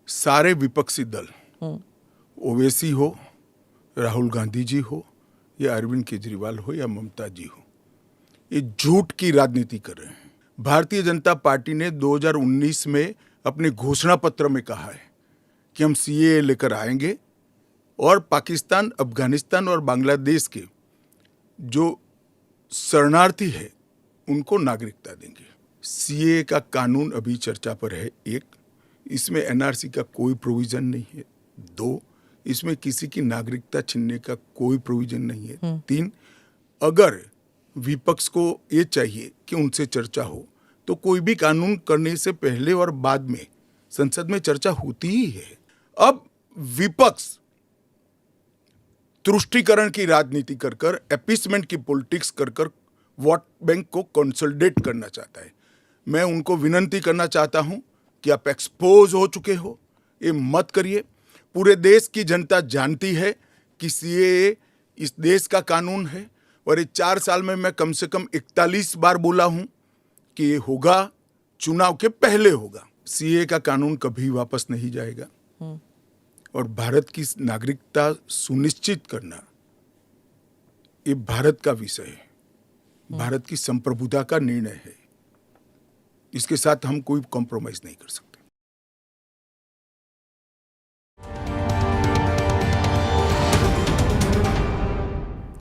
सारे विपक्षी दल, ओवैसी हो, राहुल गांधी जी हो या अरविंद केजरीवाल हो या ममता जी हो, ये झूठ की राजनीति कर रहे हैं। भारतीय जनता पार्टी ने 2019 में अपने घोषणा पत्र में कहा है कि हम सीएए लेकर आएंगे और पाकिस्तान, अफगानिस्तान और बांग्लादेश के जो शरणार्थी है उनको नागरिकता देंगे। सीएए का कानून अभी चर्चा पर है। एक, इसमें एनआरसी का कोई प्रोविजन नहीं है। दो, इसमें किसी की नागरिकता छीनने का कोई प्रोविजन नहीं है। तीन, अगर विपक्ष को ये चाहिए कि उनसे चर्चा हो तो कोई भी कानून करने से पहले और बाद में संसद में चर्चा होती ही है। अब विपक्ष तुष्टीकरण की राजनीति कर कर, एपीसमेंट की पॉलिटिक्स कर कर वोट बैंक को कंसोलिडेट करना चाहता है। मैं उनको विनती करना चाहता हूं कि आप एक्सपोज हो चुके हो, ये मत करिए। पूरे देश की जनता जानती है कि सीएए इस देश का कानून है और ये 4 साल में मैं कम से कम 41 बार बोला हूं कि ये होगा, चुनाव के पहले होगा। सीएए का कानून कभी वापस नहीं जाएगा और भारत की नागरिकता सुनिश्चित करना ये भारत का विषय है, भारत की संप्रभुता का निर्णय है। इसके साथ हम कोई कॉम्प्रोमाइज नहीं कर सकते।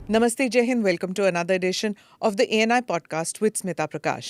Namaste, Jai Hind. Welcome to another edition of the ANI podcast with Smita Prakash.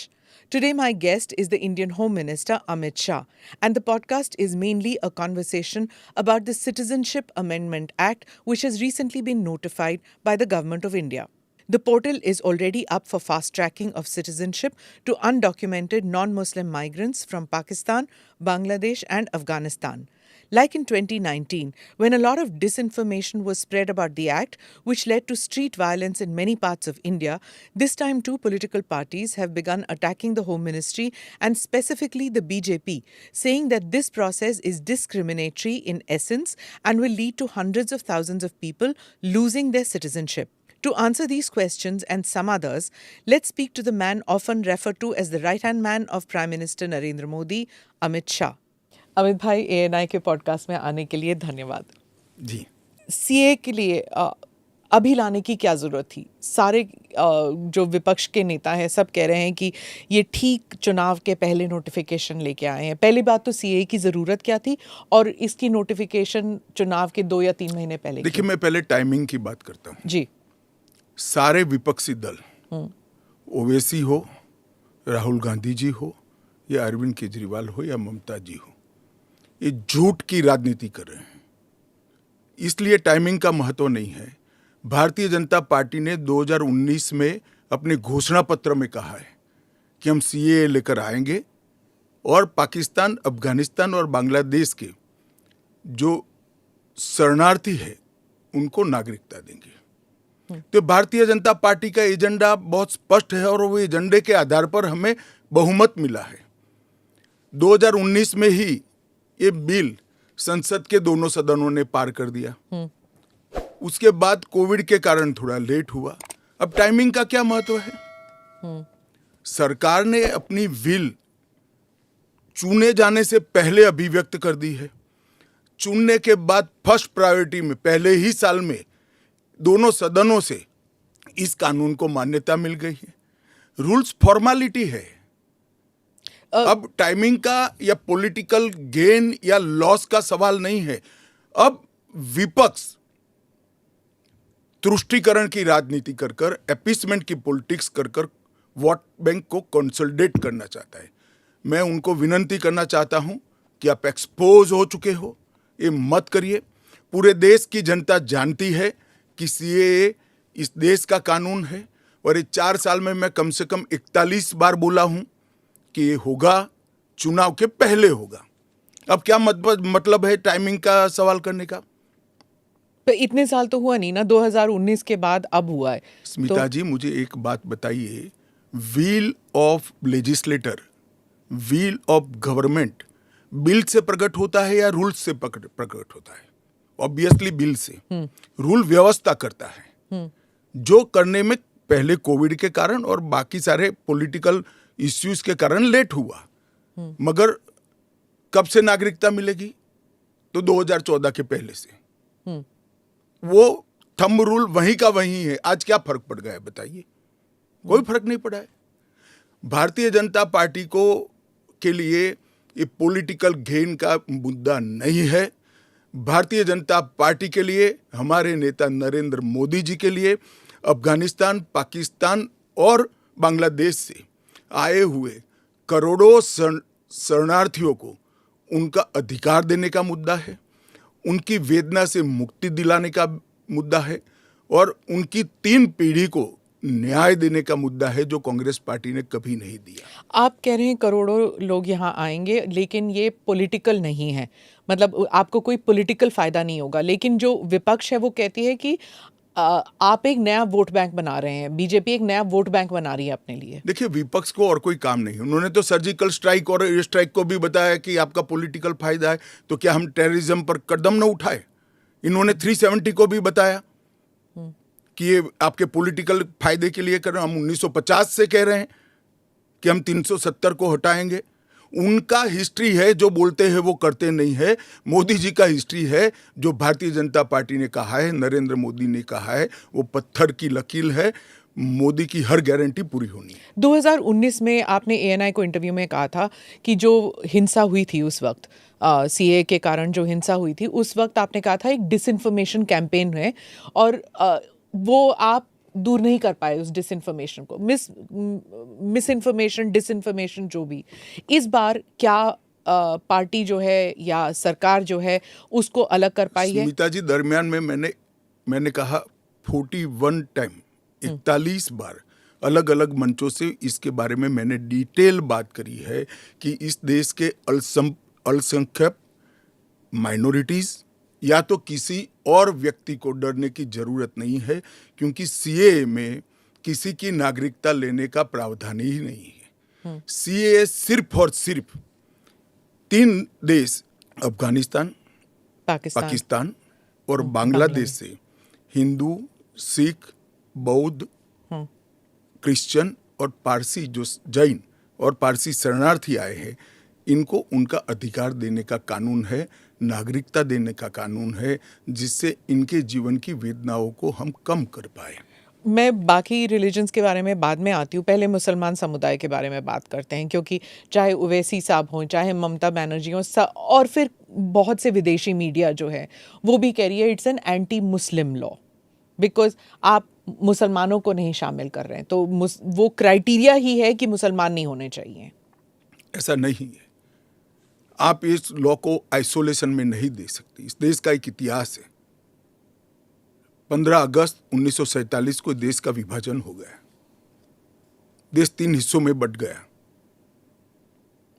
Today, my guest is the Indian Home Minister Amit Shah, and the podcast is mainly a conversation about the Citizenship Amendment Act, which has recently been notified by the Government of India. The portal is already up for fast tracking of citizenship to undocumented non-Muslim migrants from Pakistan, Bangladesh, and Afghanistan. Like in 2019, when a lot of disinformation was spread about the act, which led to street violence in many parts of India, this time too political parties have begun attacking the Home Ministry and specifically the BJP, saying that this process is discriminatory in essence and will lead to hundreds of thousands of people losing their citizenship. To answer these questions and some others, let's speak to the man often referred to as the right-hand man of Prime Minister Narendra Modi, Amit Shah. Amit भाई, ANI के podcast में आने के लिए धन्यवाद जी। CA के लिए अभी लाने की क्या ज़रूरत थी? सारे जो विपक्ष के नेता हैं सब कह रहे हैं कि ये ठीक चुनाव के पहले नोटिफिकेशन लेके आए हैं। पहली बात तो सीए की ज़रूरत क्या थी और इसकी नोटिफिकेशन चुनाव के 2 या 3 महीने पहले? देखिए, मैं पहले टाइमिंग की बात करता हूँ। जी। सारे विपक्षी दल, ओवैसी हो, राहुल गांधी जी हो या अरविंद केजरीवाल हो या ममता जी हो, ये झूठ की राजनीति कर रहे हैं। इसलिए टाइमिंग का महत्व नहीं है। भारतीय जनता पार्टी ने 2019 में अपने घोषणा पत्र में कहा है कि हम सीएए लेकर आएंगे और पाकिस्तान, अफगानिस्तान और बांग्लादेश के जो शरणार्थी है उनको नागरिकता देंगे। तो भारतीय जनता पार्टी का एजेंडा बहुत स्पष्ट है और वो एजेंडे के आधार पर हमें बहुमत मिला है। 2019 में ही ये बिल संसद के दोनों सदनों ने पार कर दिया। उसके बाद कोविड के कारण थोड़ा लेट हुआ। अब टाइमिंग का क्या महत्व है? सरकार ने अपनी विल चुने जाने से पहले अभिव्यक्त कर दी है। चुनने के बाद फर्स्ट प्रायोरिटी में पहले ही साल में दोनों सदनों से इस कानून को मान्यता मिल गई है। रूल्स फॉर्मेलिटी है। अब टाइमिंग का या पॉलिटिकल गेन या लॉस का सवाल नहीं है। अब विपक्ष तुष्टीकरण की राजनीति कर कर, एपीसमेंट की पॉलिटिक्स कर कर वोट बैंक को कंसोलिडेट करना चाहता है। मैं उनको विनती करना चाहता हूं कि आप एक्सपोज हो चुके हो, ये मत करिए। पूरे देश की जनता जानती है कि सीएए इस देश का कानून है और ये 4 साल में मैं कम से कम 41 बार बोला हूं कि ये होगा, चुनाव के पहले होगा। अब क्या मतलब है टाइमिंग का सवाल करने का? तो इतने साल तो हुआ नहीं ना, 2019 के बाद अब हुआ है। स्मिता जी, मुझे एक बात बताइए, wheel of legislator, wheel of government bill से प्रकट होता है या रूल से प्रकट होता है? ऑब्वियसली बिल से। रूल व्यवस्था करता है, जो करने में पहले कोविड के कारण और बाकी सारे पॉलिटिकल इश्यूज के कारण लेट हुआ। मगर कब से नागरिकता मिलेगी? तो 2014 के पहले से वो थंब रूल वहीं का वहीं है। आज क्या फर्क पड़ गया है बताइए? कोई फर्क नहीं पड़ा है। भारतीय जनता पार्टी को के लिए ये पॉलिटिकल गेन का मुद्दा नहीं है। भारतीय जनता पार्टी के लिए, हमारे नेता नरेंद्र मोदी जी के लिए अफगानिस्तान, पाकिस्तान और बांग्लादेश से आए हुए करोड़ों शरणार्थियों को उनका अधिकार देने का मुद्दा है, उनकी वेदना से मुक्ति दिलाने का मुद्दा है और उनकी 3 पीढ़ी को न्याय देने का मुद्दा है, जो कांग्रेस पार्टी ने कभी नहीं दिया। आप कह रहे हैं करोड़ों लोग यहाँ आएंगे, लेकिन ये पॉलिटिकल नहीं है, मतलब आपको कोई पॉलिटिकल फायदा नहीं होगा। लेकिन जो विपक्ष है वो कहती है कि आप एक नया वोट बैंक बना रहे हैं, बीजेपी एक नया वोट बैंक बना रही है अपने लिए। देखिए, विपक्ष को और कोई काम नहीं। उन्होंने तो सर्जिकल स्ट्राइक और एयर स्ट्राइक को भी बताया कि आपका पॉलिटिकल फायदा है, तो क्या हम टेररिज्म पर कदम न उठाए? इन्होंने 370 को भी बताया कि ये आपके पॉलिटिकल फायदे के लिए कर रहे हैं। हम 1950 से कह रहे हैं कि हम 370 को हटाएंगे। उनका हिस्ट्री है, जो बोलते हैं वो करते नहीं है। मोदी जी का हिस्ट्री है, जो भारतीय जनता पार्टी ने कहा है, नरेंद्र मोदी ने कहा है, वो पत्थर की लकीर है। मोदी की हर गारंटी पूरी होनी है। 2019 में आपने एएनआई को इंटरव्यू में कहा था कि जो हिंसा हुई थी उस वक्त, सीए के कारण जो हिंसा हुई थी, उस वक्त आपने कहा था एक डिसइंफॉर्मेशन कैंपेन है और वो आप दूर नहीं कर पाए उस डिसइंफॉर्मेशन को, मिस इन्फॉर्मेशन, डिसइंफॉर्मेशन, जो भी। इस बार क्या पार्टी जो है या सरकार जो है उसको अलग कर पाई है? स्मिता जी, दरमियान में मैंने कहा 41 टाइम, 41 बार अलग अलग मंचों से इसके बारे में मैंने डिटेल बात करी है कि इस देश के अल्पसंख्यक माइनॉरिटीज या तो किसी और व्यक्ति को डरने की जरूरत नहीं है, क्योंकि सीए में किसी की नागरिकता लेने का प्रावधान ही नहीं है। सीए सिर्फ और सिर्फ 3 देश, अफगानिस्तान, पाकिस्तान और बांग्लादेश से हिंदू, सिख, बौद्ध, क्रिश्चियन और पारसी, जो जैन और पारसी शरणार्थी आए हैं, इनको उनका अधिकार देने का कानून है, नागरिकता देने का कानून है, जिससे इनके जीवन की वेदनाओं को हम कम कर पाए। मैं बाकी रिलीजन्स के बारे में बाद में आती हूँ, पहले मुसलमान समुदाय के बारे में बात करते हैं, क्योंकि चाहे ओवैसी साहब हों, चाहे ममता बनर्जी हों, और फिर बहुत से विदेशी मीडिया जो है वो भी कह रही है it's an anti Muslim law, because आप मुसलमानों को नहीं शामिल कर रहे हैं, तो वो क्राइटेरिया ही है कि मुसलमान नहीं होने चाहिए। ऐसा नहीं है। आप इस लॉ को आइसोलेशन में नहीं दे सकते। इस देश का एक इतिहास है। 15 अगस्त 1947 को देश का विभाजन हो गया, देश 3 हिस्सों में बंट गया।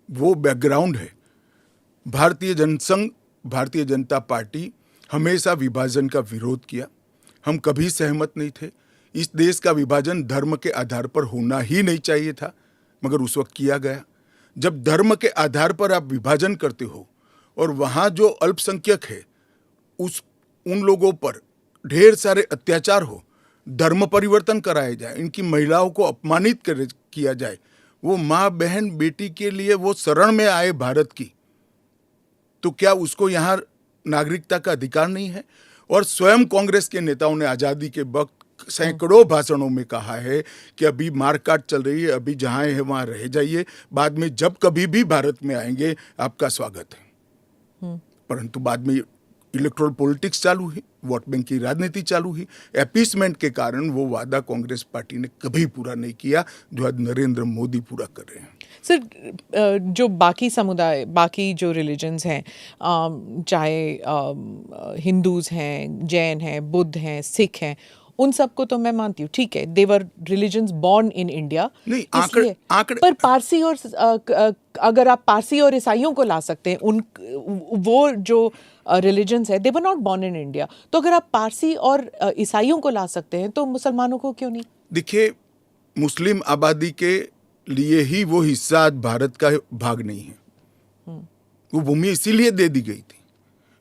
वो बैकग्राउंड है। भारतीय जनसंघ, भारतीय जनता पार्टी हमेशा विभाजन का विरोध किया। हम कभी सहमत नहीं थे। इस देश का विभाजन धर्म के आधार पर होना ही नहीं चाहिए था, मगर उस वक्त किया गया। जब धर्म के आधार पर आप विभाजन करते हो और वहाँ जो अल्पसंख्यक है उन लोगों पर ढेर सारे अत्याचार हो, धर्म परिवर्तन कराए जाए, इनकी महिलाओं को अपमानित किया जाए, वो माँ बहन बेटी के लिए वो शरण में आए भारत की, तो क्या उसको यहाँ नागरिकता का अधिकार नहीं है? और स्वयं कांग्रेस के नेताओं ने आज़ादी के वक्त सैकड़ों भाषणों में कहा है कि अभी मारकाट चल रही है, अभी जहाँ है वहाँ रह जाइए, बाद में जब कभी भी भारत में आएंगे आपका स्वागत है। परंतु बाद में इलेक्टोरल पॉलिटिक्स चालू हुई, वोट बैंक की राजनीति चालू हुई। अपीसमेंट के कारण वो वादा कांग्रेस पार्टी ने कभी पूरा नहीं किया, जो आज नरेंद्र मोदी पूरा कर रहे हैं। सर, जो बाकी समुदाय, बाकी जो रिलीजन्स हैं, चाहे हिंदूज हैं, जैन हैं, बुद्ध हैं, सिख हैं, उन सबको तो मैं मानती हूँ, ठीक है, देवर रिलीजन्स बॉर्न इन इंडिया, इसलिए पर पारसी और अगर आप पारसी और ईसाइयों को ला सकते हैं, उन वो जो रिलीजन्स है, they were not born in India, तो अगर आप पारसी और ईसाइयों को ला सकते हैं तो मुसलमानों को क्यों नहीं? देखिए, मुस्लिम आबादी के लिए ही वो हिस्सा आज भारत का भाग नहीं है। वो भूमि इसीलिए दे दी गई थी।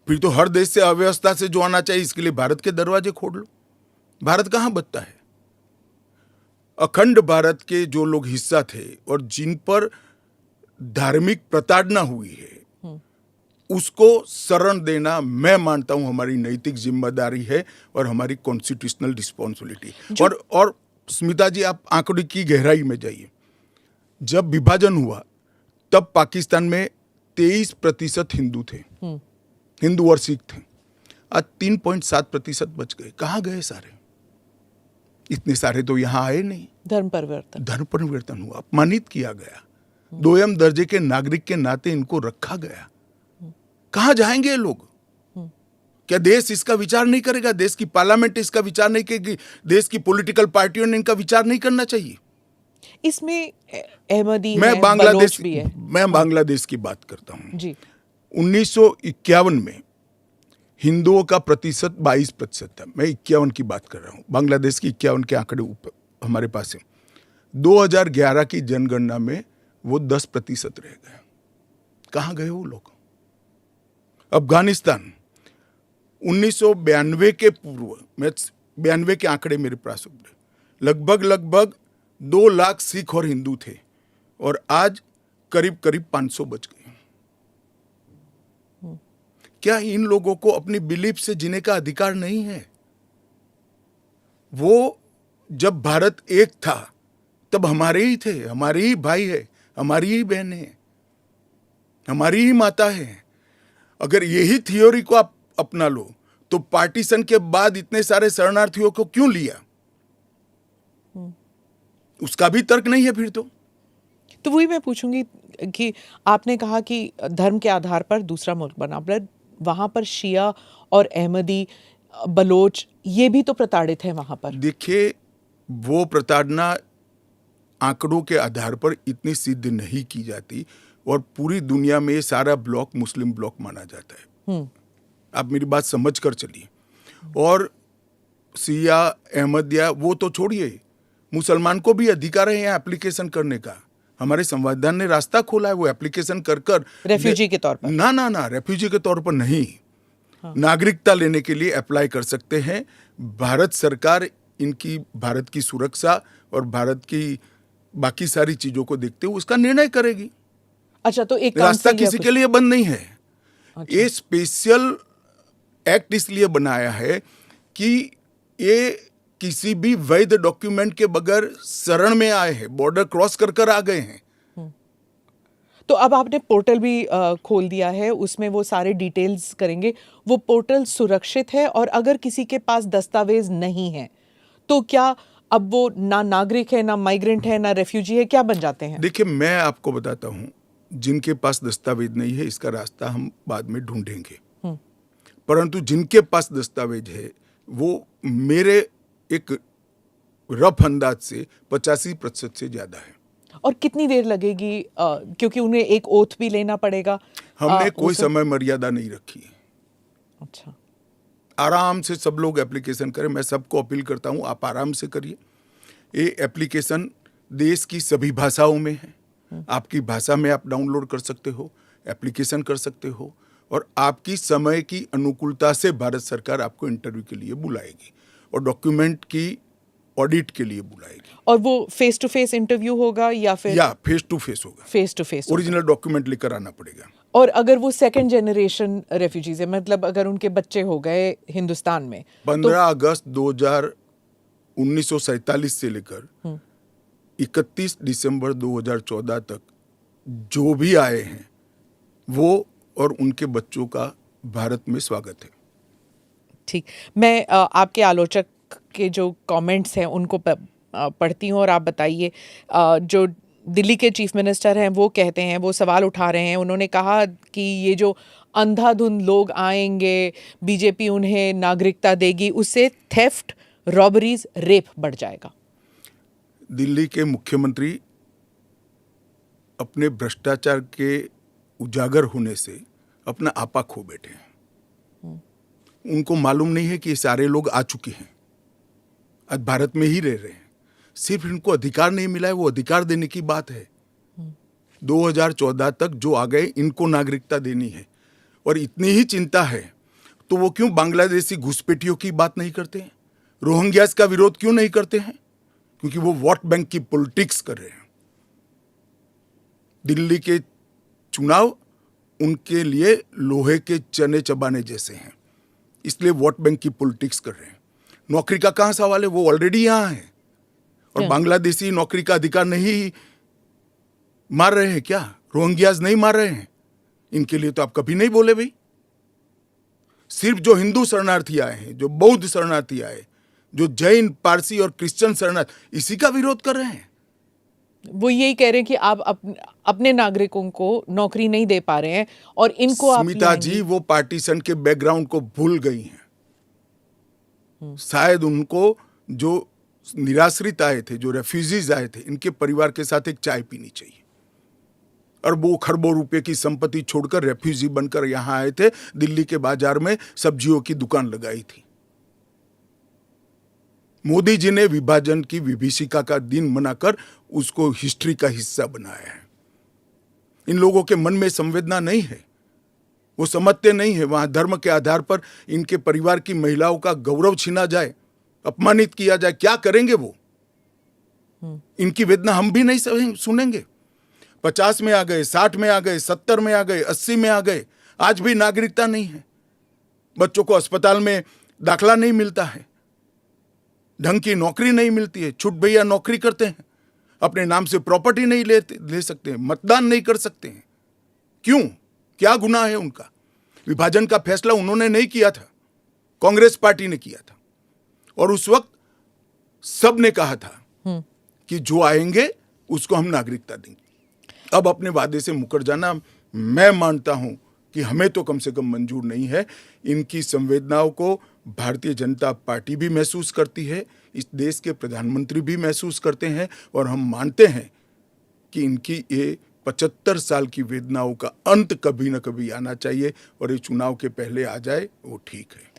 फिर तो हर देश से अव्यवस्था से जो आना चाहिए, इसके लिए भारत के दरवाजे खोल लो। भारत कहाँ बचता है? अखंड भारत के जो लोग हिस्सा थे और जिन पर धार्मिक प्रताड़ना हुई है, उसको शरण देना मैं मानता हूं हमारी नैतिक जिम्मेदारी है और हमारी कॉन्स्टिट्यूशनल रिस्पॉन्सिबिलिटी। और स्मिता जी, आप आंकड़े की गहराई में जाइए। जब विभाजन हुआ तब पाकिस्तान में 23% हिंदू थे, हिंदू और सिख थे। आज 3.7% बच गए। कहाँ गए सारे? इतने सारे तो यहाँ आए नहीं। धर्म परिवर्तन हुआ, अपमानित किया गया, दोयम दर्जे के नागरिक के नाते इनको रखा गया। कहाँ जाएंगे ये लोग? क्या देश इसका विचार नहीं करेगा? देश की पार्लियामेंट इसका विचार नहीं करेगी? देश की पॉलिटिकल पार्टियों ने इनका विचार नहीं करना चाहिए? इसमें अहमदी है, बांग्लादेश भी है। मैं बांग्लादेश की बात करता हूँ जी। 1951 में हिंदुओं का प्रतिशत 22% था। मैं 51 की बात कर रहा हूँ। बांग्लादेश की 51 के आंकड़े ऊपर हमारे पास है। 2011 की जनगणना में वो 10% रह गए। कहाँ गए वो लोग? अफगानिस्तान 1992 के पूर्व, मैं 92 के आंकड़े मेरे पास लगभग 2 लाख सिख और हिंदू थे और आज करीब 500 बच गए। क्या इन लोगों को अपनी बिलीफ से जीने का अधिकार नहीं है? वो जब भारत एक था तब हमारे ही थे, हमारे ही भाई है, हमारी ही बहन है, हमारी ही माता है। अगर यही थ्योरी को आप अपना लो तो पार्टीशन के बाद इतने सारे शरणार्थियों को क्यों लिया? उसका भी तर्क नहीं है फिर तो वही मैं पूछूंगी कि आपने कहा कि धर्म के आधार पर दूसरा मुल्क बना, पर वहां पर शिया और अहमदी, बलोच, ये भी तो प्रताड़ित है वहां पर। देखिए, वो प्रताड़ना आंकड़ों के आधार पर इतनी सिद्ध नहीं की जाती और पूरी दुनिया में ये सारा ब्लॉक मुस्लिम ब्लॉक माना जाता है। आप मेरी बात समझ कर चलिए। और शिया, अहमदिया वो तो छोड़िए, मुसलमान को भी अधिकार है यहाँ एप्लीकेशन करने का। हमारे संविधान ने रास्ता खोला है, वो एप्लीकेशन कर रेफ्यूजी के तौर पर ना रेफ्यूजी के तौर पर नहीं, नागरिकता लेने के लिए अप्लाई कर सकते हैं। भारत सरकार इनकी भारत की सुरक्षा और भारत की बाकी सारी चीजों को देखते हुए उसका निर्णय करेगी। अच्छा, तो एक रास्ता किसी के लिए बंद नहीं है। अच्छा। ये स्पेशल एक्ट इसलिए बनाया है कि ये किसी भी वैध डॉक्यूमेंट के बगैर शरण में आए हैं, बॉर्डर क्रॉस कर आ गए हैं। तो अब आपने पोर्टल भी खोल दिया है, उसमें वो सारे डिटेल्स करेंगे। वो पोर्टल सुरक्षित है और अगर किसी के पास दस्तावेज नहीं है तो क्या अब वो ना नागरिक है, ना माइग्रेंट है, ना रेफ्यूजी है, क्या बन जाते हैं? देखिए, मैं आपको बताता हूं, जिनके पास दस्तावेज नहीं है इसका रास्ता हम बाद में ढूंढेंगे, परंतु जिनके पास दस्तावेज है वो मेरे एक रफ अंदाज से 85% से ज्यादा है। और कितनी देर लगेगी? क्योंकि उन्हें एक ओथ भी लेना पड़ेगा। हमने कोई समय मर्यादा नहीं रखी है। अच्छा, आराम से सब लोग एप्लीकेशन करें। मैं सबको अपील करता हूं, आप आराम से करिए। ये एप्लीकेशन देश की सभी भाषाओं में है। आपकी भाषा में आप डाउनलोड कर सकते हो, एप्लीकेशन कर सकते हो और आपकी समय की अनुकूलता से भारत सरकार आपको इंटरव्यू के लिए बुलाएगी और डॉक्यूमेंट की ऑडिट के लिए बुलाएगी। और वो फेस टू फेस इंटरव्यू होगा या फिर? या फेस टू फेस होगा। Face to face original document लेकर आना पड़ेगा। और अगर वो सेकंड जनरेशन रेफ्यूजीज है, मतलब अगर उनके बच्चे हो गए हिंदुस्तान में, 15 अगस्त 1947 से लेकर 31 दिसंबर 2014 तक जो भी आए हैं वो और उनके बच्चों का भारत में स्वागत है। ठीक, मैं आपके आलोचक के जो कमेंट्स हैं उनको पढ़ती हूँ और आप बताइए। जो दिल्ली के चीफ मिनिस्टर हैं वो कहते हैं, वो सवाल उठा रहे हैं। उन्होंने कहा कि ये जो अंधाधुंध लोग आएंगे, बीजेपी उन्हें नागरिकता देगी, उससे थेफ्ट, रॉबरीज, रेप बढ़ जाएगा। दिल्ली के मुख्यमंत्री अपने भ्रष्टाचार के उजागर होने से अपना आपा खो बैठे हैं। उनको मालूम नहीं है कि ये सारे लोग आ चुके हैं, आज भारत में ही रह रहे हैं। सिर्फ इनको अधिकार नहीं मिला है, वो अधिकार देने की बात है। 2014 तक जो आ गए इनको नागरिकता देनी है। और इतनी ही चिंता है तो वो क्यों बांग्लादेशी घुसपैठियों की बात नहीं करते हैं? रोहिंग्यास का विरोध क्यों नहीं करते हैं? क्योंकि वो वोट बैंक की पॉलिटिक्स कर रहे हैं। दिल्ली के चुनाव उनके लिए लोहे के चने चबाने जैसे हैं, इसलिए वोट बैंक की पॉलिटिक्स कर रहे हैं। नौकरी का कहाँ सवाल है, वो ऑलरेडी यहाँ है। और क्या? बांग्लादेशी नौकरी का अधिकार नहीं मार रहे हैं क्या? रोहिंग्याज नहीं मार रहे हैं? इनके लिए तो आप कभी नहीं बोले भाई। सिर्फ जो हिंदू शरणार्थी आए हैं, जो बौद्ध शरणार्थी आए, जो जैन, पारसी और क्रिश्चियन शरणार्थी, इसी का विरोध कर रहे हैं। वो यही कह रहे हैं कि आप अपने नागरिकों को नौकरी नहीं दे पा रहे हैं और इनको आप स्मिता जी वो पार्टीशन के बैकग्राउंड को भूल गई हैं। शायद उनको जो निराश्रित आए थे, जो रेफ्यूजीज आए थे, इनके परिवार के साथ एक चाय पीनी चाहिए। अरबों खरबों रुपए की संपत्ति छोड़कर रेफ्यूजी बनकर यहां आए थे, दिल्ली के बाजार में सब्जियों की दुकान लगाई थी। मोदी जी ने विभाजन की विभीषिका का दिन मनाकर उसको हिस्ट्री का हिस्सा बनाया है। इन लोगों के मन में संवेदना नहीं है, वो समझते नहीं है वहां धर्म के आधार पर इनके परिवार की महिलाओं का गौरव छीना जाए, अपमानित किया जाए, क्या करेंगे वो? इनकी वेदना हम भी नहीं सुनेंगे। 50 में आ गए, 60 में आ गए, 70 में आ गए, 80 में आ गए, आज भी नागरिकता नहीं है। बच्चों को अस्पताल में दाखला नहीं मिलता है, ढंग की नौकरी नहीं मिलती है, छुट भैया नौकरी करते हैं, अपने नाम से प्रॉपर्टी नहीं ले सकते हैं, मतदान नहीं कर सकते हैं। क्यों? क्या गुनाह है उनका? विभाजन का फैसला उन्होंने नहीं किया था, कांग्रेस पार्टी ने किया था। और उस वक्त सब ने कहा था कि जो आएंगे उसको हम नागरिकता देंगे। अब अपने वादे से मुकर जाना, मैं मानता हूं कि हमें तो कम से कम मंजूर नहीं है। इनकी संवेदनाओं को भारतीय जनता पार्टी भी महसूस करती है, इस देश के प्रधानमंत्री भी महसूस करते हैं, और हम मानते हैं कि इनकी ये 75 साल की वेदनाओं का अंत कभी न कभी आना चाहिए, और ये चुनाव के पहले आ जाए वो ठीक है।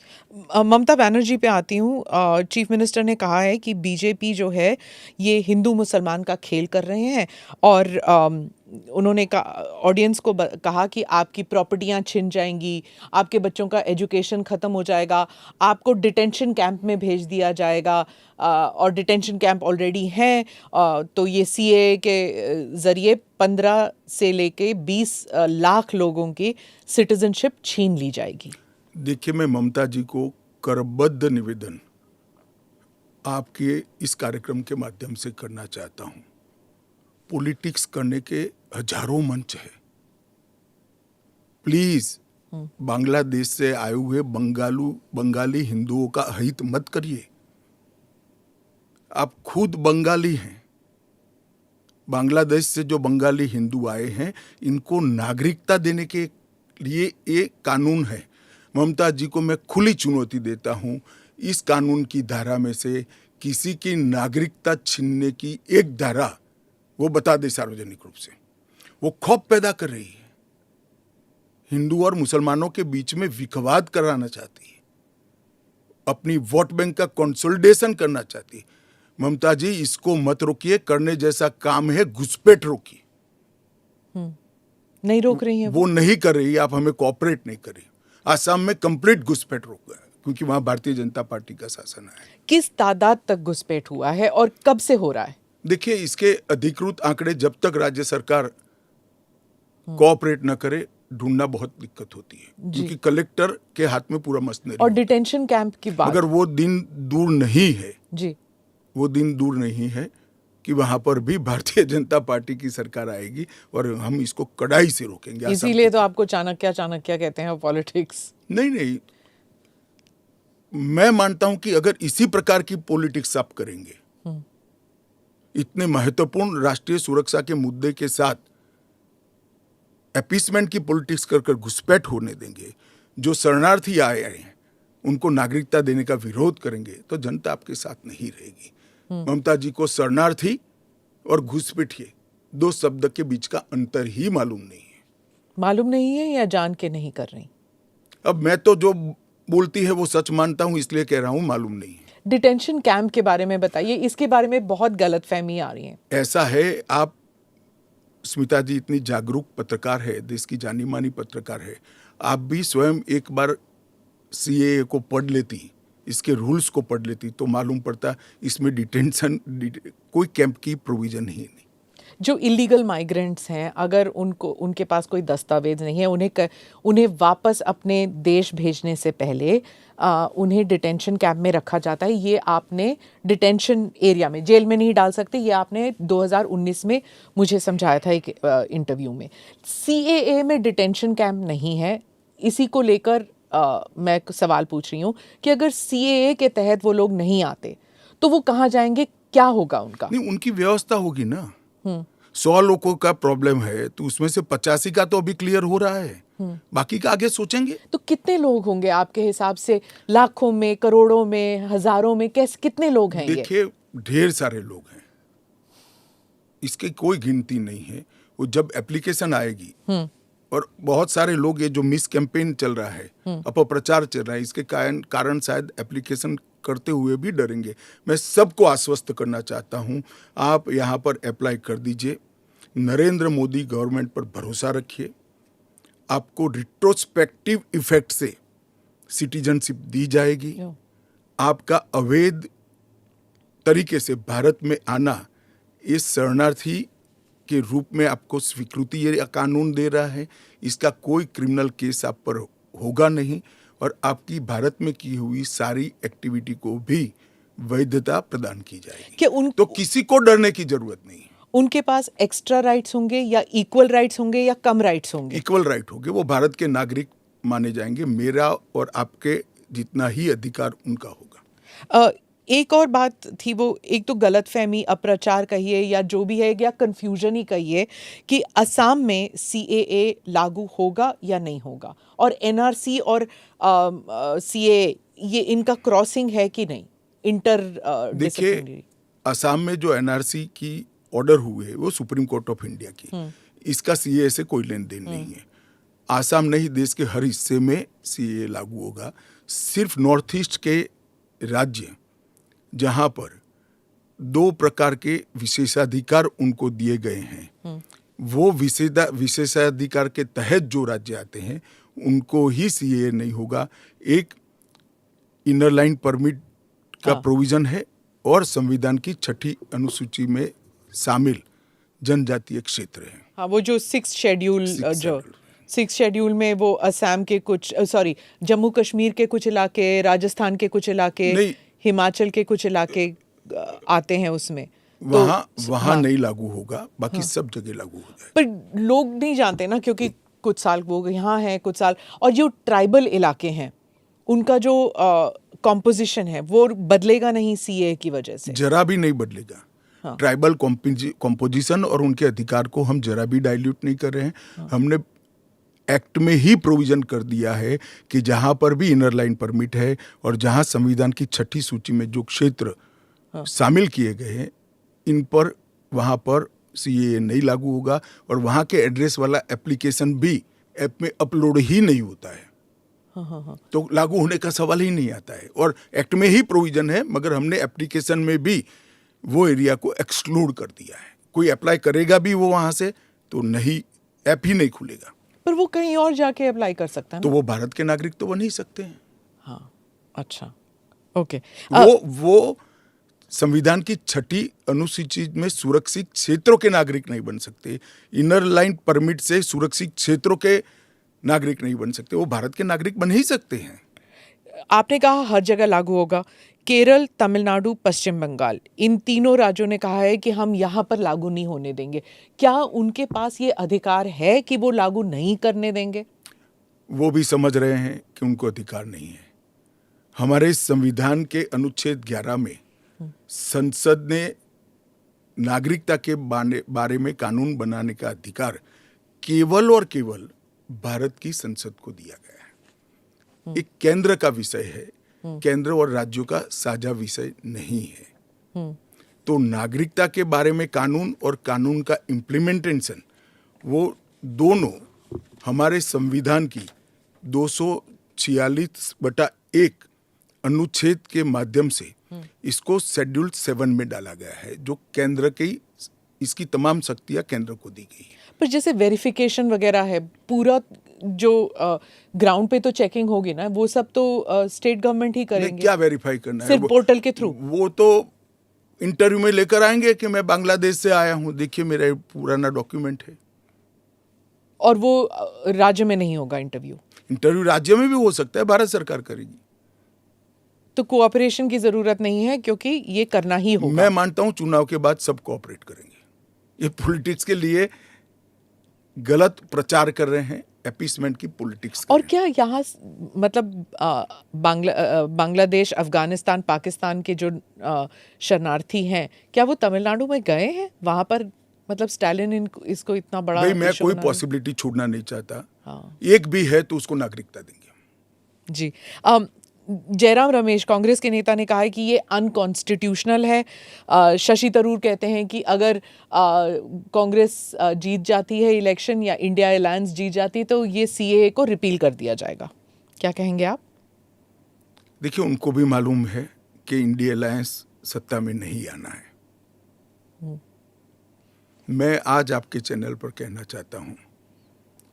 ममता बनर्जी पे आती हूँ। चीफ मिनिस्टर ने कहा है कि बीजेपी जो है ये हिंदू मुसलमान का खेल कर रहे हैं, और उन्होंने ऑडियंस को कहा कि आपकी प्रॉपर्टियां छिन जाएंगी, आपके बच्चों का एजुकेशन ख़त्म हो जाएगा, आपको डिटेंशन कैंप में भेज दिया जाएगा, और डिटेंशन कैंप ऑलरेडी हैं। तो ये सीए के ज़रिए 15 से लेके 20 लाख लोगों की सिटीजनशिप छीन ली जाएगी। देखिए, मैं ममता जी को करबद्ध निवेदन आपके इस कार्यक्रम के माध्यम से करना चाहता हूं। पॉलिटिक्स करने के हजारों मंच है, प्लीज बांग्लादेश से आए हुए बंगाली हिंदुओं का हित मत करिए। आप खुद बंगाली हैं। बांग्लादेश से जो बंगाली हिंदू आए हैं, इनको नागरिकता देने के लिए एक कानून है। ममता जी को मैं खुली चुनौती देता हूं, इस कानून की धारा में से किसी की नागरिकता छीनने की एक धारा वो बता दे सार्वजनिक रूप से। वो खौफ पैदा कर रही है, हिंदू और मुसलमानों के बीच में विखवाद कराना चाहती है, अपनी वोट बैंक का कंसोलिडेशन करना चाहती है। ममता जी, इसको मत रोकिए, करने जैसा काम है घुसपैठ रोकिए। नहीं रोक रही है वो नहीं कर रही, आप हमें कोऑपरेट नहीं कर रही। आसाम में कंप्लीट घुसपैठ रोक गया क्योंकि वहां भारतीय जनता पार्टी का शासन है। किस तादाद तक घुसपैठ हुआ है और कब से हो रहा है? देखिए, इसके अधिकृत आंकड़े जब तक राज्य सरकार कोऑपरेट न करे ढूंढना बहुत दिक्कत होती है, क्योंकि कलेक्टर के हाथ में पूरा मशीनरी। और डिटेंशन कैंप की बात, अगर वो दिन दूर नहीं है जी, वो दिन दूर नहीं है कि वहां पर भी भारतीय जनता पार्टी की सरकार आएगी और हम इसको कड़ाई से रोकेंगे। इसीलिए तो आपको चाणक्य कहते हैं पॉलिटिक्स। नहीं, मैं मानता हूं कि अगर इसी प्रकार की पॉलिटिक्स आप करेंगे, इतने महत्वपूर्ण राष्ट्रीय सुरक्षा के मुद्दे के साथ अपीसमेंट की पॉलिटिक्स कर घुसपैठ होने देंगे, जो शरणार्थी आए हैं उनको नागरिकता देने का विरोध करेंगे, तो जनता आपके साथ नहीं रहेगी। ममता जी को शरणार्थी और घुसपैठिए दो शब्द के बीच का अंतर ही मालूम नहीं है। मालूम नहीं है या जान के नहीं कर रही? अब मैं तो जो बोलती है वो सच मानता हूं, इसलिए कह रहा हूं मालूम नहीं है। डिटेंशन कैंप के बारे में बताइए, इसके बारे में बहुत गलतफहमी आ रही है। ऐसा है, आप स्मिता जी इतनी जागरूक पत्रकार है, देश की जानी मानी पत्रकार है, आप भी स्वयं एक बार सीएए को पढ़ लेती, इसके रूल्स को पढ़ लेती, तो मालूम पड़ता इसमें डिटेंशन कोई कैंप की प्रोविजन ही नहीं। जो इलीगल माइग्रेंट्स हैं, अगर उनके पास कोई दस्तावेज नहीं है, उन्हें वापस अपने देश भेजने से पहले उन्हें डिटेंशन कैंप में रखा जाता है। ये आपने डिटेंशन एरिया में, जेल में नहीं डाल सकते, ये आपने 2019 में मुझे समझाया था एक इंटरव्यू में। CAA में डिटेंशन कैंप नहीं है। इसी को लेकर मैं सवाल पूछ रही हूँ कि अगर CAA के तहत वो लोग नहीं आते तो वो कहाँ जाएंगे, क्या होगा उनका? नहीं, उनकी व्यवस्था होगी ना। 100 लोगों का प्रॉब्लम है तो उसमें से 85 का तो अभी क्लियर हो रहा है, बाकी का आगे सोचेंगे। तो कितने लोग होंगे आपके हिसाब से? लाखों में, करोड़ों में, हजारों में, कितने लोग हैं? देखिए, ढेर सारे लोग हैं, इसकी कोई गिनती नहीं है। वो जब एप्लीकेशन आएगी, और बहुत सारे लोग, ये जो मिस कैंपेन चल रहा है, अपप्रचार चल रहा है, इसके कारण शायद एप्लीकेशन करते हुए भी डरेंगे। मैं सबको आश्वस्त करना चाहता हूं, आप यहां पर अप्लाई कर दीजिए। नरेंद्र मोदी गवर्नमेंट पर भरोसा रखिए, आपको रिट्रोस्पेक्टिव इफेक्ट से सिटीजनशिप दी जाएगी। आपका अवैध तरीके से भारत में आना, इस शरणार्थी के रूप में आपको स्वीकृति ये कानून दे रहा है। इसका कोई क्रिमिनल केस आप पर होगा नहीं, और आपकी भारत में की हुई सारी एक्टिविटी को भी वैधता प्रदान की जाएगी। तो किसी को डरने की जरूरत नहीं है। उनके पास एक्स्ट्रा राइट्स होंगे या इक्वल राइट्स होंगे या कम राइट्स होंगे? इक्वल राइट होंगे, वो भारत के नागरिक माने जाएंगे। मेरा और आपके जितना ही अधिकार उनका होगा। एक और बात थी, वो एक तो गलतफहमी, अप्रचार कहिए या जो भी है, या कंफ्यूजन ही कहिए, कि असम में CAA लागू होगा या नहीं होगा, और NRC और CAA ये इनका क्रॉसिंग है कि नहीं, इंटर देखिए, असम में जो NRC की ऑर्डर हुए वो सुप्रीम कोर्ट ऑफ इंडिया की, इसका CAA से कोई लेन देन नहीं है। आसाम नहीं, देश के हर हिस्से में CAA लागू होगा। सिर्फ नॉर्थ ईस्ट के राज्य जहां पर 2 प्रकार के विशेषाधिकार उनको दिए गए हैं, वो विशेषाधिकार के तहत जो राज्य आते हैं उनको ही CAA नहीं होगा। एक इनर लाइन परमिट का प्रोविजन है, और संविधान की 6ठी अनुसूची में शामिल जनजातीय क्षेत्र है। हाँ, वो जो 6th शेड्यूल में वो असम के कुछ, जम्मू कश्मीर के कुछ इलाके, राजस्थान के कुछ इलाके, हिमाचल के कुछ इलाके आते हैं उसमें। वहाँ नहीं लागू होगा, बाकी सब जगह लागू हो जाए। पर लोग नहीं जानते ना, क्योंकि कुछ साल वो यहाँ हैं, कुछ साल, और जो ट्राइबल इलाके हैं उनका जो कॉम्पोजिशन है वो बदलेगा नहीं CAA की वजह से? जरा भी नहीं बदलेगा। ट्राइबल कॉम्पोजिशन और उनके अधिकार को हम जरा भी डाइल्यूट नहीं कर रहे हैं। हमने एक्ट में ही प्रोविजन कर दिया है कि जहां पर भी इनर लाइन परमिट है और जहां संविधान की 6ठी सूची में जो क्षेत्र शामिल किए गए हैं, इन पर वहां पर CAA नहीं लागू होगा, और वहां के एड्रेस वाला एप्लीकेशन भी ऐप में अपलोड ही नहीं होता है। तो लागू होने का सवाल ही नहीं आता है। और एक्ट में ही प्रोविजन है, मगर हमने एप्लीकेशन में भी वो एरिया को एक्सक्लूड कर दिया है। कोई अप्लाई करेगा भी वो वहां से तो नहीं, ऐप ही नहीं खुलेगा। पर वो कहीं और जाके अप्लाई कर सकता है तो वो भारत के नागरिक तो बन ही सकते हैं। हाँ, अच्छा, ओके। वो संविधान की 6ठी अनुसूची में सुरक्षित क्षेत्रों के नागरिक नहीं बन सकते। इनर लाइन परमिट से सुरक्षित क्षेत्रों के नागरिक नहीं बन सकते, वो भारत के नागरिक बन ही सकते हैं। आपने कहा हर जगह लागू होगा। केरल, तमिलनाडु, पश्चिम बंगाल, इन तीनों राज्यों ने कहा है कि हम यहाँ पर लागू नहीं होने देंगे। क्या उनके पास ये अधिकार है कि वो लागू नहीं करने देंगे? वो भी समझ रहे हैं कि उनको अधिकार नहीं है। हमारे संविधान के अनुच्छेद 11 में संसद ने नागरिकता के बारे में कानून बनाने का अधिकार केवल और केवल भारत की संसद को दिया गया है। एक केंद्र का विषय है, केंद्र और राज्यों का साझा विषय नहीं है। तो नागरिकता के बारे में कानून और कानून का इम्प्लीमेंटेशन, वो दोनों हमारे संविधान की 246/1 अनुच्छेद के माध्यम से इसको शेड्यूल 7 में डाला गया है, जो केंद्र की, इसकी तमाम शक्तियां केंद्र को दी गई है। पर जैसे वेरिफिकेशन वगैरह है, पूरा जो ग्राउंड पे तो चेकिंग होगी ना, वो सब तो स्टेट गवर्नमेंट ही करेंगे। क्या वेरीफाई करना है? सिर्फ पोर्टल के थ्रू? वो तो इंटरव्यू में लेकर आएंगे कि मैं बांग्लादेश से आया हूं, देखिए मेरा पुराना डॉक्यूमेंट है। और वो राज्य में नहीं होगा इंटरव्यू? इंटरव्यू राज्य में भी हो सकता है, भारत सरकार करेगी। तो कोऑपरेशन की जरूरत नहीं है क्योंकि ये करना ही होगा। मैं मानता हूं चुनाव के बाद सब कोऑपरेट करेंगे। ये पॉलिटिक्स के लिए गलत प्रचार कर रहे हैं, एपीसमेंट की पॉलिटिक्स। और क्या यहाँ मतलब बांग्लादेश, अफगानिस्तान, पाकिस्तान के जो शरणार्थी हैं, क्या वो तमिलनाडु में गए हैं? वहां पर मतलब स्टालिन इसको इतना बड़ा भाई मैं इशू कोई बना रहे हैं। पॉसिबिलिटी छोड़ना नहीं चाहता। हाँ। एक भी है तो उसको नागरिकता देंगे। जी। जयराम रमेश, कांग्रेस के नेता, ने कहा है कि ये अनकॉन्स्टिट्यूशनल है। शशि थरूर कहते हैं कि अगर कांग्रेस जीत जाती है इलेक्शन या इंडिया अलायंस जीत जाती है तो ये सीएए को रिपील कर दिया जाएगा। क्या कहेंगे आप? देखिए, उनको भी मालूम है कि इंडिया अलायंस सत्ता में नहीं आना है। मैं आज आपके चैनल पर कहना चाहता हूं,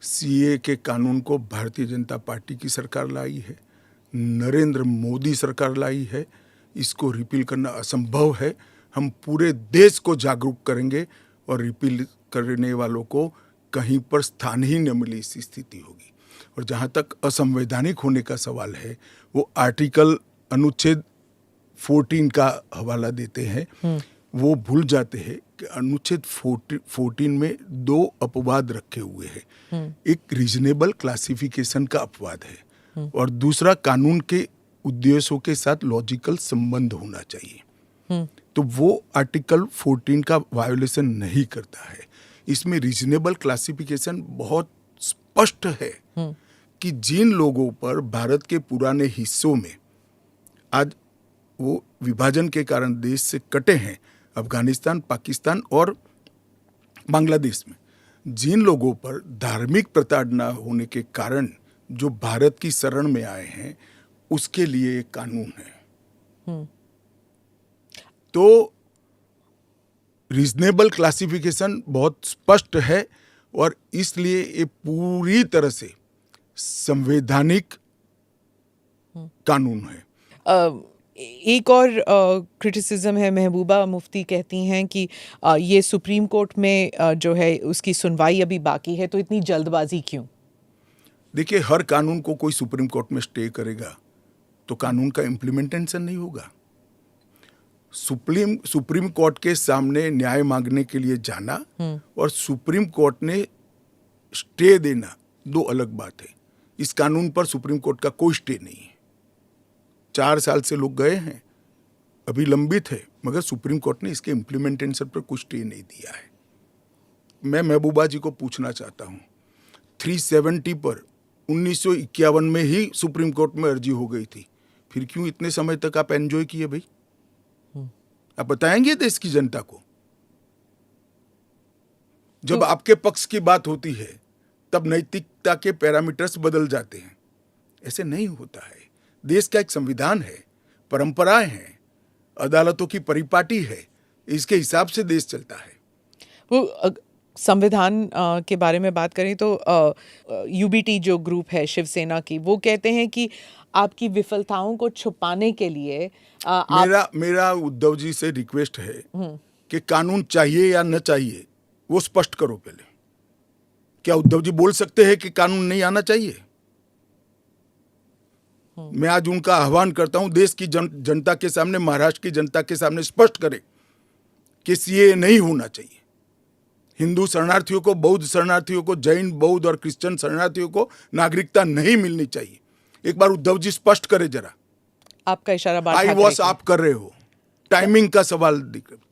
सीए के कानून को भारतीय जनता पार्टी की सरकार लाई है, नरेंद्र मोदी सरकार लाई है। इसको रिपील करना असंभव है। हम पूरे देश को जागरूक करेंगे और रिपील करने वालों को कहीं पर स्थान ही न मिले, इस स्थिति होगी। और जहाँ तक असंवैधानिक होने का सवाल है, वो आर्टिकल अनुच्छेद 14 का हवाला देते हैं। वो भूल जाते हैं कि अनुच्छेद 14 में 2 अपवाद रखे हुए हैं। एक रीजनेबल क्लासिफिकेशन का अपवाद है और दूसरा कानून के उद्देश्यों के साथ लॉजिकल संबंध होना चाहिए। तो वो आर्टिकल 14 का वायोलेशन नहीं करता है। इसमें रीजनेबल क्लासिफिकेशन बहुत स्पष्ट है कि जिन लोगों पर भारत के पुराने हिस्सों में आज वो विभाजन के कारण देश से कटे हैं, अफगानिस्तान, पाकिस्तान और बांग्लादेश में, जिन लोगों पर धार्मिक प्रताड़ना होने के कारण जो भारत की शरण में आए हैं, उसके लिए एक कानून है। तो रीजनेबल क्लासिफिकेशन बहुत स्पष्ट है और इसलिए ये पूरी तरह से संवैधानिक कानून है। एक और क्रिटिसिज्म है, महबूबा मुफ्ती कहती हैं कि ये सुप्रीम कोर्ट में जो है उसकी सुनवाई अभी बाकी है, तो इतनी जल्दबाजी क्यों? देखिए, हर कानून को कोई सुप्रीम कोर्ट में स्टे करेगा तो कानून का इम्प्लीमेंटेशन नहीं होगा। सुप्रीम कोर्ट के सामने न्याय मांगने के लिए जाना और सुप्रीम कोर्ट ने स्टे देना 2 अलग बात है। इस कानून पर सुप्रीम कोर्ट का कोई स्टे नहीं है। 4 साल से लोग गए हैं, अभी लंबित है, मगर सुप्रीम कोर्ट ने इसके इम्प्लीमेंटेशन पर कुछ स्टे नहीं दिया है। मैं महबूबा जी को पूछना चाहता हूँ, 370 पर 1951 में ही सुप्रीम कोर्ट में अर्जी हो गई थी, फिर क्यों इतने समय तक आप एंजॉय किए भाई? आप बताएंगे देश की जनता को? जब आपके पक्ष की बात होती है तब नैतिकता के पैरामीटर्स बदल जाते हैं। ऐसे नहीं होता है। देश का एक संविधान है, परंपराएं हैं, अदालतों की परिपाटी है, इसके हिसाब से देश चलता है। वो संविधान के बारे में बात करें तो यूबीटी जो ग्रुप है शिवसेना की, वो कहते हैं कि आपकी विफलताओं को छुपाने के लिए मेरा उद्धव जी से रिक्वेस्ट है कि कानून चाहिए या न चाहिए वो स्पष्ट करो पहले। क्या उद्धव जी बोल सकते हैं कि कानून नहीं आना चाहिए? मैं आज उनका आह्वान करता हूं, देश की जनता के सामने, महाराष्ट्र की जनता के सामने स्पष्ट करें कि सीएए नहीं होना चाहिए। हिंदू शरणार्थियों को, बौद्ध शरणार्थियों को, जैन, बौद्ध और क्रिश्चियन शरणार्थियों को नागरिकता नहीं मिलनी चाहिए। एक बार उद्धव जी स्पष्ट करें जरा। आपका इशारा बाल आई ठाकरे वॉश की। आप कर रहे हो, टाइमिंग का सवाल,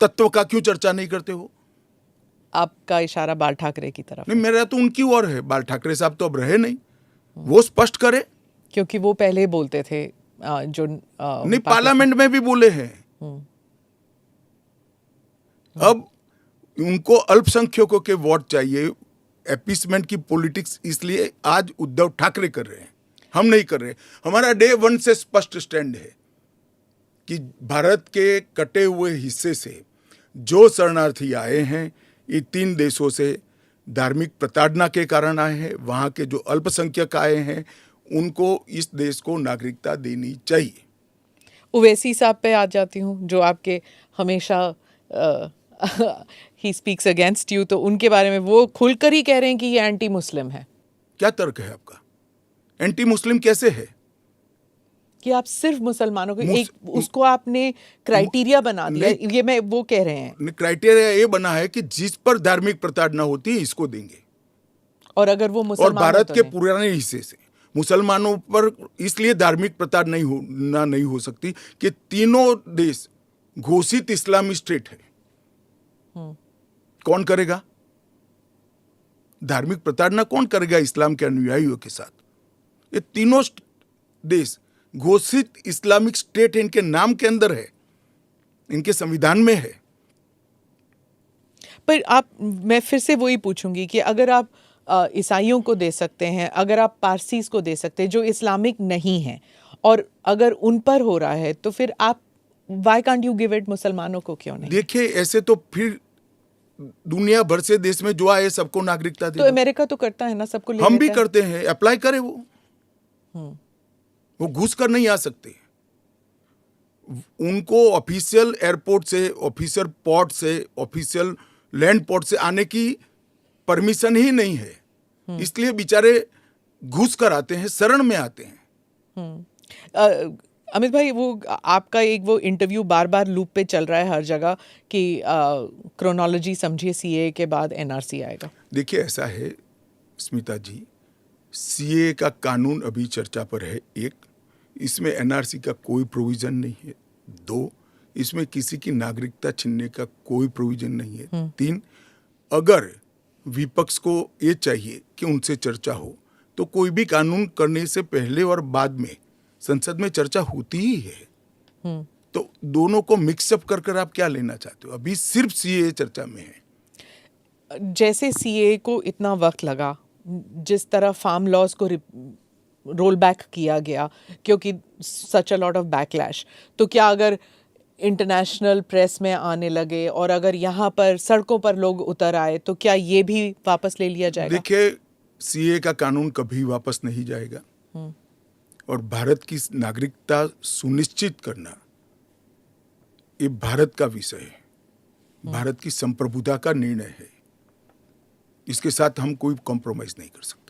तत्व का क्यों चर्चा नहीं करते हो? आपका इशारा बाल ठाकरे की तरफ। नहीं, मेरा तो उनकी ओर है। बाल ठाकरे साहब तो अब रहे नहीं, वो स्पष्ट करे। क्योंकि वो पहले बोलते थे जो नहीं, पार्लियामेंट में भी बोले हैं। अब उनको अल्पसंख्यकों के वोट चाहिए। एपीसमेंट की पॉलिटिक्स इसलिए आज उद्धव ठाकरे कर रहे हैं, हम नहीं कर रहे। हमारा डे 1 से स्पष्ट स्टैंड है कि भारत के कटे हुए हिस्से से जो शरणार्थी आए हैं, ये 3 देशों से धार्मिक प्रताड़ना के कारण आए हैं। वहां के जो अल्पसंख्यक आए हैं, उनको इस देश को नागरिकता देनी चाहिए। ओवैसी साहब पे आ जाती हूँ, जो आपके हमेशा ही स्पीक्स अगेंस्ट यू, तो उनके बारे में वो खुलकर ही कह रहे हैं कि ये एंटी मुस्लिम है। क्या तर्क है आपका? एंटी मुस्लिम कैसे है? कि आप सिर्फ मुसलमानों को एक उसको आपने क्राइटेरिया बना दिया, ये मैं वो कह रहे हैं। क्राइटेरिया ये बना है कि जिस पर धार्मिक प्रताड़ना होती है इसको देंगे, और अगर वो और मुसलमान भारत तो के नहीं। पुराने हिस्से से मुसलमानों पर इसलिए धार्मिक प्रताड़ना नहीं हो सकती कि तीनों देश घोषित इस्लामी स्टेट है। कौन करेगा धार्मिक प्रताड़ना? कौन करेगा इस्लाम के अनुयायियों के साथ? ये तीनों देश घोषित इस्लामिक स्टेट है, इनके नाम के अंदर है, इनके संविधान में है। पर मैं फिर से वही पूछूंगी कि अगर आप ईसाइयों को दे सकते हैं, अगर आप पारसीज को दे सकते हैं जो इस्लामिक नहीं हैं, और अगर उन पर हो रहा है तो फिर आप why can't you give it मुसलमानों को क्यों नहीं? देखिए, ऐसे तो फिर दुनिया भर से देश में जो आए सबको नागरिकता दे। तो अमेरिका तो करता है ना, सबको ले हम भी लेता है। करते हैं, अप्लाई करे वो घुस कर नहीं आ सकते। उनको ऑफिशियल एयरपोर्ट से, ऑफिशियल पोर्ट से, ऑफिशियल लैंड पोर्ट से आने की परमिशन ही नहीं है, इसलिए बेचारे घुस कर आते हैं, शरण में आते हैं। अमित भाई, वो आपका एक वो इंटरव्यू बार बार लूप पे चल रहा है हर जगह कि क्रोनोलॉजी समझिए, सीए के बाद एनआरसी आएगा। देखिए, ऐसा है स्मिता जी, सीए का कानून अभी चर्चा पर है। एक, इसमें एनआरसी का कोई प्रोविजन नहीं है। दो, इसमें किसी की नागरिकता छीनने का कोई प्रोविजन नहीं है। तीन, अगर विपक्ष को ये चाहिए कि उनसे चर्चा हो तो कोई भी कानून करने से पहले और बाद में संसद में चर्चा होती ही है। तो दोनों को मिक्सअप कर कर आप क्या लेना चाहते हो? अभी सिर्फ सीए चर्चा में है। जैसे सीए को इतना वक्त लगा, जिस तरह फार्म लॉज को रोल बैक किया गया क्योंकि सच अ लॉट ऑफ बैकलैश, तो क्या अगर इंटरनेशनल प्रेस में आने लगे और अगर यहाँ पर सड़कों पर लोग उतर आए तो क्या ये भी वापस ले लिया जाएगा? देखिए, सीए का कानून कभी वापस नहीं जाएगा, और भारत की नागरिकता सुनिश्चित करना ये भारत का विषय है, भारत की संप्रभुता का निर्णय है। इसके साथ हम कोई कॉम्प्रोमाइज नहीं कर सकते।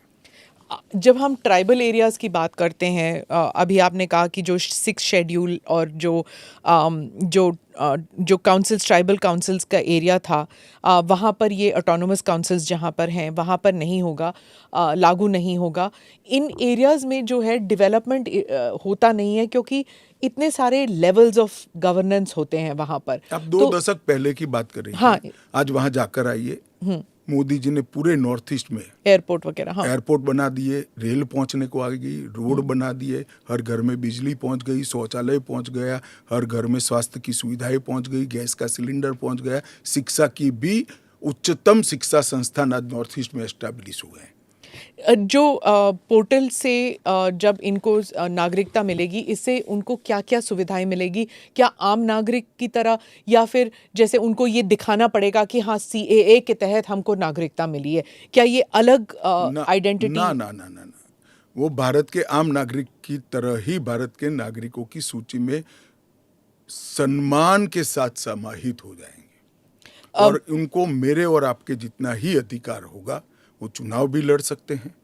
जब हम ट्राइबल एरियाज़ की बात करते हैं, अभी आपने कहा कि जो 6 शेड्यूल और जो काउंसिल्स, ट्राइबल काउंसिल्स का एरिया था, वहाँ पर ये ऑटोनोमस काउंसिल्स जहाँ पर हैं वहाँ पर नहीं होगा, लागू नहीं होगा। इन एरियाज़ में जो है डेवलपमेंट होता नहीं है क्योंकि इतने सारे लेवल्स ऑफ गवर्नेंस होते हैं वहाँ पर। आप 2 दशक पहले की बात कर रही हैं। हाँ, आज वहाँ जाकर आइए, मोदी जी ने पूरे नॉर्थ ईस्ट में एयरपोर्ट वगैरह, हाँ, एयरपोर्ट बना दिए, रेल पहुंचने को आ गई, रोड बना दिए, हर घर में बिजली पहुंच गई, शौचालय पहुंच गया, हर घर में स्वास्थ्य की सुविधाएं पहुंच गई, गैस का सिलेंडर पहुंच गया, शिक्षा की भी उच्चतम शिक्षा संस्थान आज नॉर्थ ईस्ट में एस्टैब्लिश हुए हैं। जो पोर्टल से जब इनको नागरिकता मिलेगी, इससे उनको क्या क्या सुविधाएं मिलेगी? क्या आम नागरिक की तरह, या फिर जैसे उनको ये दिखाना पड़ेगा कि हाँ सीएए के तहत हमको नागरिकता मिली है? क्या ये अलग आइडेंटिटी? ना ना ना ना ना, वो भारत के आम नागरिक की तरह ही भारत के नागरिकों की सूची में सम्मान के साथ समाहित हो जाएंगे, और उनको मेरे और आपके जितना ही अधिकार होगा। वो चुनाव भी लड़ सकते हैं,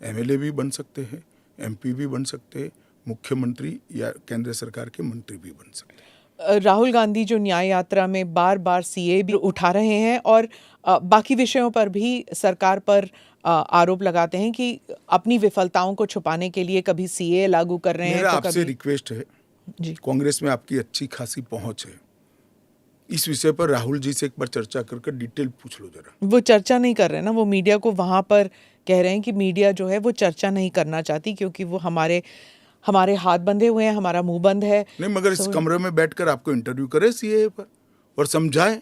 एमएलए भी बन सकते हैं, एमपी भी बन सकते हैं, मुख्यमंत्री या केंद्र सरकार के मंत्री भी बन सकते हैं। राहुल गांधी जो न्याय यात्रा में बार बार सीए भी उठा रहे हैं और बाकी विषयों पर भी सरकार पर आरोप लगाते हैं कि अपनी विफलताओं को छुपाने के लिए कभी सीए लागू कर रहे हैं। मेरा तो आपसे कभी रिक्वेस्ट है जी, कांग्रेस में आपकी अच्छी खासी पहुंच है, इस विषय पर राहुल जी से एक बार चर्चा कर डिटेल पूछ लो जरा। वो चर्चा नहीं कर रहे ना, वो मीडिया को वहां पर कह रहे हैं कि मीडिया जो है वो चर्चा नहीं करना चाहती क्योंकि वो हमारे हाथ बंधे हुए हैं, हमारा मुंह बंद है। नहीं, मगर इस कमरे में बैठकर आपको इंटरव्यू करे सीए पर और समझाए,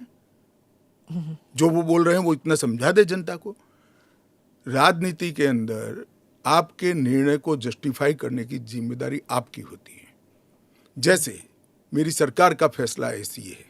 जो वो बोल रहे हैं वो इतना समझा दे जनता को। राजनीति के अंदर आपके निर्णय को जस्टिफाई करने की जिम्मेदारी आपकी होती है। जैसे मेरी सरकार का फैसला ऐसी है,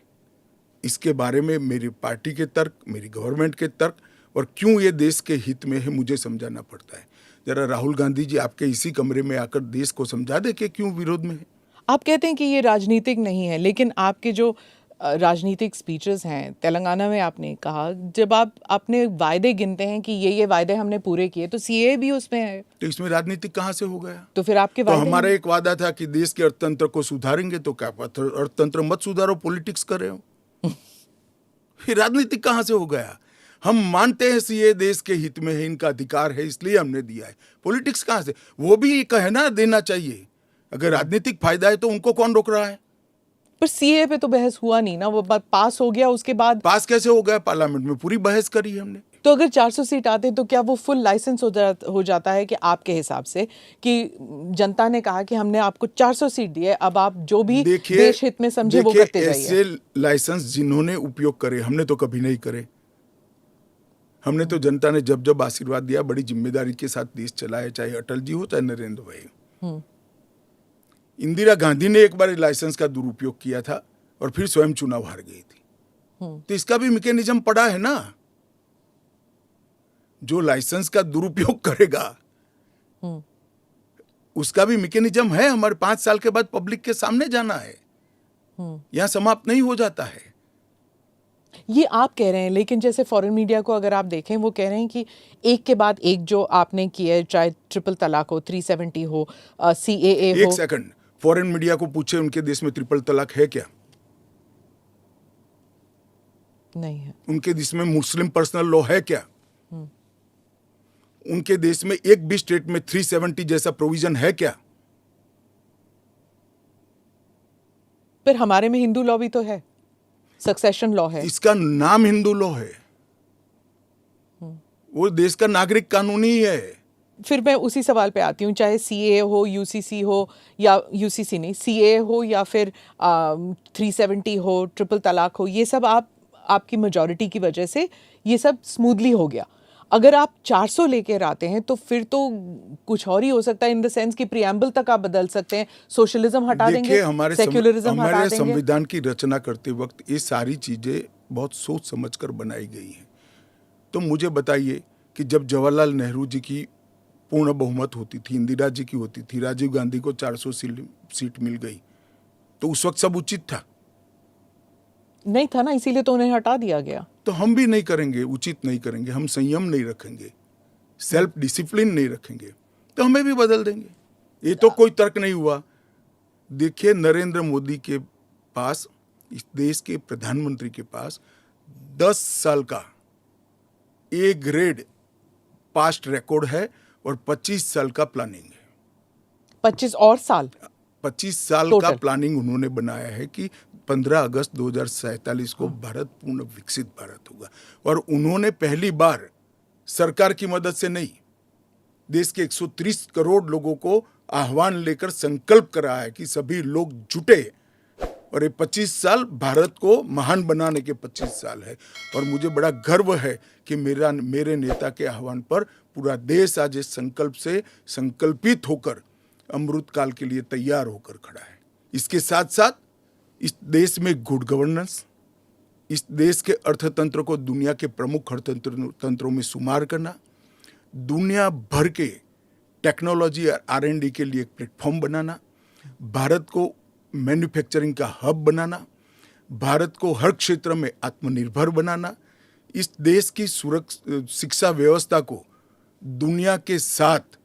इसके बारे में मेरी पार्टी के तर्क, मेरी गवर्नमेंट के तर्क, और क्यों ये देश के हित में है मुझे समझाना पड़ता है। जरा राहुल गांधी जी आपके इसी कमरे में आकर देश को समझा दे कि क्यों विरोध में है। आप कहते हैं कि ये राजनीतिक नहीं है, लेकिन आपके जो राजनीतिक स्पीचेस हैं, तेलंगाना में आपने कहा, जब आप अपने वायदे गिनते हैं कि ये वायदे हमने पूरे किए, तो सीए भी उसमें है, तो इसमें राजनीतिक कहाँ से हो गया? तो फिर आपके तो वायदे हमारा एक वादा था कि देश के अर्थतंत्र को सुधारेंगे, तो क्या अर्थतंत्र मत सुधारो, पॉलिटिक्स कर रहे हो। फिर राजनीतिक कहाँ से हो गया? हम मानते हैं सीए देश के हित में है, इनका अधिकार है, इसलिए हमने दिया है। पॉलिटिक्स कहाँ से? वो भी कहे ना देना चाहिए। अगर राजनीतिक फायदा है तो उनको कौन रोक रहा है? पर सीए पे तो बहस हुआ नहीं ना, वो पास हो गया, उसके बाद पास कैसे हो गया? पार्लियामेंट में पूरी बहस करी हमने। तो अगर 400 सीट आते तो क्या वो फुल लाइसेंस हो जाता है कि आपके हिसाब से कि जनता ने कहा कि हमने आपको 400 सीट दी है, अब आप जो भी देश हित में समझे वो करते जाइए। ऐसे लाइसेंस जिन्होंने उपयोग करे, हमने तो कभी नहीं करे। हमने तो जनता ने जब जब आशीर्वाद दिया बड़ी जिम्मेदारी के साथ देश चलाया, चाहे अटल जी हो चाहे नरेंद्र भाई। इंदिरा गांधी ने एक बार लाइसेंस का दुरुपयोग किया था और फिर स्वयं चुनाव हार गई थी। तो इसका भी मैकेनिज्म पड़ा है ना। जो लाइसेंस का दुरुपयोग करेगा उसका भी मैकेनिज्म है। हमारे 5 साल के बाद पब्लिक के सामने जाना है, यहां समाप्त नहीं हो जाता है। ये आप कह रहे हैं, लेकिन जैसे फॉरेन मीडिया को अगर आप देखें, वो कह रहे हैं कि एक के बाद एक जो आपने किया है, चाहे ट्रिपल तलाक हो, 370 हो, सीएए हो। एक सेकंड, फॉरेन मीडिया को पूछे उनके देश में ट्रिपल तलाक है क्या? नहीं है। उनके देश में मुस्लिम पर्सनल लॉ है क्या? उनके देश में एक भी स्टेट में 370 जैसा प्रोविजन है क्या? पर हमारे में हिंदू लॉ भी तो है, सक्सेशन लॉ है। इसका नाम हिंदू लॉ है, वो देश का नागरिक कानून ही है। फिर मैं उसी सवाल पे आती हूँ, चाहे सीए हो, यूसीसी हो, या यूसीसी नहीं, सीए हो, या फिर 370 हो, ट्रिपल तलाक हो, ये सब आपकी मेजॉरिटी की वजह से ये सब स्मूथली हो गया। अगर आप 400 लेकर आते हैं तो फिर तो कुछ और ही हो सकता है, इन द सेंस कि प्रियम्बल तक आप बदल सकते हैं, सोशलिज्म हटा देंगे, सेक्युलरिज्म हटा देंगे। संविधान की रचना करते वक्त ये सारी चीजें बहुत सोच समझकर बनाई गई हैं। तो मुझे बताइए कि जब जवाहरलाल नेहरू जी की पूर्ण बहुमत होती थी, इंदिरा जी की होती थी, राजीव गांधी को 400 सीट मिल गई, तो उस वक्त सब उचित था? नहीं था ना, इसीलिए तो उन्हें हटा दिया गया। तो हम भी नहीं करेंगे, उचित नहीं करेंगे, हम संयम नहीं रखेंगे, सेल्फ डिसिप्लिन नहीं रखेंगे, तो हमें भी बदल देंगे। ये तो कोई तर्क नहीं हुआ। देखिए, नरेंद्र मोदी के पास, इस देश के प्रधानमंत्री के पास 10 साल का ए ग्रेड पास्ट रिकॉर्ड है और 25 साल का प्लानिंग है। 25 और साल 25 साल Total. का प्लानिंग उन्होंने बनाया है कि 15 अगस्त 2047 को भारत पूर्ण विकसित भारत होगा। और उन्होंने पहली बार सरकार की मदद से नहीं, देश के 130 करोड़ लोगों को आह्वान लेकर संकल्प करा है कि सभी लोग जुटे, और ये 25 साल भारत को महान बनाने के 25 साल है। और मुझे बड़ा गर्व है कि मेरे नेता के आह्वान पर पूरा देश आज इस संकल्प से संकल्पित होकर अमृत काल के लिए तैयार होकर खड़ा है। इसके साथ साथ इस देश में गुड गवर्नेंस, इस देश के अर्थतंत्र को दुनिया के प्रमुख अर्थतंत्रों में शुमार करना, दुनिया भर के टेक्नोलॉजी और R&D के लिए एक प्लेटफॉर्म बनाना, भारत को मैन्युफैक्चरिंग का हब बनाना, भारत को हर क्षेत्र में आत्मनिर्भर बनाना, इस देश की शिक्षा व्यवस्था को दुनिया के साथ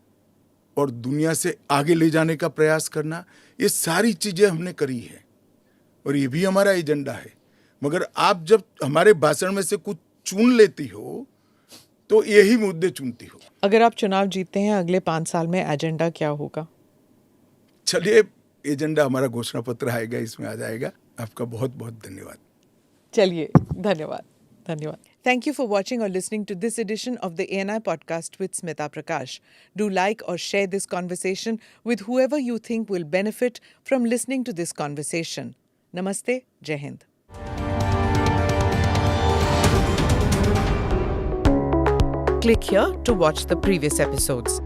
और दुनिया से आगे ले जाने का प्रयास करना, ये सारी चीजें हमने करी है और ये भी हमारा एजेंडा है। मगर आप जब हमारे भाषण में से कुछ चुन लेती हो तो यही मुद्दे चुनती हो। अगर आप चुनाव जीतते हैं, अगले 5 साल में एजेंडा क्या होगा? चलिए, एजेंडा हमारा घोषणा पत्र आएगा, इसमें आ जाएगा। आपका बहुत बहुत धन्यवाद। चलिए, धन्यवाद। Thank you for watching or listening to this edition of the ANI podcast with Smita Prakash. Do like or share this conversation with whoever you think will benefit from listening to this conversation. Namaste, Jai Hind. Click here to watch the previous episodes.